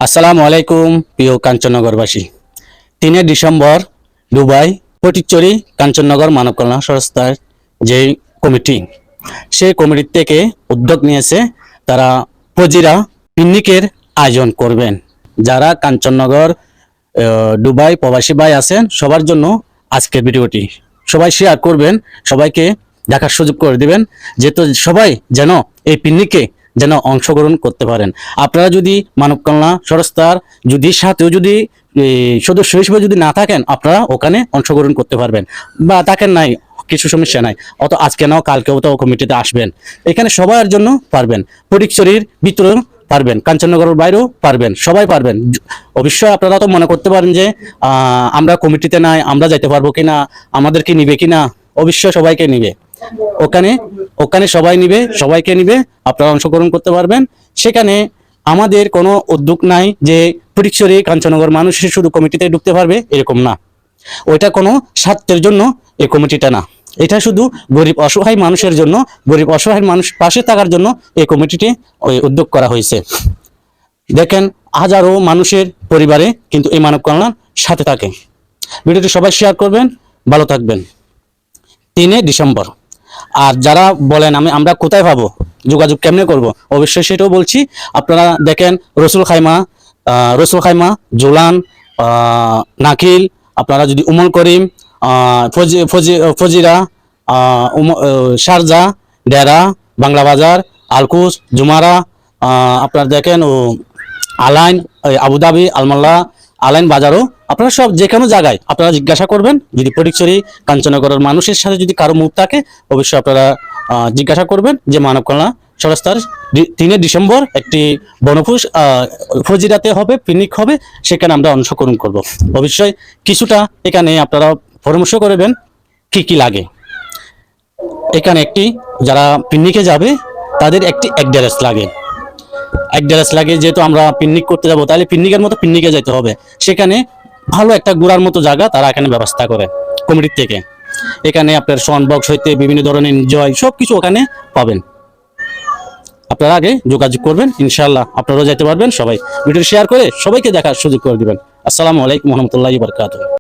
আসসালামু আলাইকুম প্রিয় কাঞ্চননগরবাসী। 3 ডিসেম্বর দুবাই ফটিকছড়ি কাঞ্চননগর মানব কল্যাণ সংস্থার যে কমিটি, সেই কমিটি থেকে উদ্যোগ নিয়েছে তারা ফজিরা পিকনিকের আয়োজন করবেন। যারা কাঞ্চননগর দুবাই প্রবাসী ভাই আছেন সবার জন্য আজকের ভিডিওটি সবাই শেয়ার করবেন, সবাইকে দেখার সুযোগ করে দিবেন, যেহেতু সবাই যেন এই পিকনিকে যেন অংশগ্রহণ করতে পারেন। আপনারা যদি মানব কল্যাণ সংস্থার যদি সাথেও যদি সদস্য হিসেবে যদি না থাকেন, আপনারা ওখানে অংশগ্রহণ করতে পারবেন, বা থাকেন নাই কিছু সমস্যা নাই, অত আজকে নাও কালকেও তো কমিটিতে আসবেন। এখানে সবার জন্য পারবেন, ফটিকছড়ির ভিতরেও পারবেন, কাঞ্চননগরের বাইরেও পারবেন, সবাই পারবেন। অবশ্যই আপনারা তো মনে করতে পারেন যে আমরা কমিটিতে নাই, আমরা যাইতে পারবো কিনা, আমাদেরকে নিবে কিনা। অবশ্যই সবাইকে নিবে, ওখানে ওখানে সবাই নিবে, সবাইকে নিবে, আপনারা অংশগ্রহণ করতে পারবেন। সেখানে আমাদের কোনো উদ্যোগ নাই যে ফটিকছড়ি কাঞ্চননগর মানুষের শুধু কমিটিতে ঢুকতে পারবে, এরকম না। ওইটা কোনো স্বার্থের জন্য এই কমিটিটা না, এটা শুধু গরিব অসহায় মানুষের জন্য, গরিব অসহায় মানুষ পাশে থাকার জন্য এই কমিটিটি উদ্যোগ করা হয়েছে। দেখেন হাজারো মানুষের পরিবারে কিন্তু এই মানব কল্যাণ সাথে থাকে। ভিডিওটি সবাই শেয়ার করবেন, ভালো থাকবেন। 3 ডিসেম্বর। আর যারা বলেন আমরা কোথায় পাবো, যোগাযোগ কেমনে করব, অবশ্যই সেটাও বলছি। আপনারা দেখেন রসুল খাইমা, জোলান, নাকিল, আপনারা যদি উমল করিম, ফজিরা, শারজা, ডেরা, বাংলা বাজার, আলকুস, জুমারা, আপনারা দেখেন ও আলাইন, আবুধাবি, আলমাল্লা, আলাইন বাজারও, আপনারা সব যে কোনো জায়গায় আপনারা জিজ্ঞাসা করবেন। যদি ফটিকছড়ি কাঞ্চননগরের মানুষের সাথে যদি কারো মুখ থাকে, অবশ্যই আপনারা জিজ্ঞাসা করবেন যে মানব কল্যাণ সংস্থার 3 ডিসেম্বর একটি বনফুস ফজিরাতে হবে, পিকনিক হবে, সেখানে আমরা অংশগ্রহণ করব। অবশ্যই কিছুটা এখানে আপনারা পরামর্শ করবেন কি কি লাগে। এখানে একটি যারা পিকনিকে যাবে তাদের একটি এক ড্রেস লাগে, যেহেতু আমরা পিকনিক করতে যাব, তাহলে পিকনিকের মতো পিকনিকে যেতে হবে। সেখানে ভালো একটা ঘোরার মতো জায়গা তারা এখানে ব্যবস্থা করে কমিটির থেকে। এখানে আপনার সাউন্ড বক্স হইতে বিভিন্ন ধরনের এনজয় সবকিছু ওখানে পাবেন। আপনারা আগে যোগাযোগ করবেন, ইনশাআল্লাহ আপনারাও যেতে পারবেন। সবাই ভিডিও শেয়ার করে সবাইকে দেখার সুযোগ করে দিবেন। আসসালামু আলাইকুম ওয়া রাহমাতুল্লাহি ওয়া বারাকাতুহু।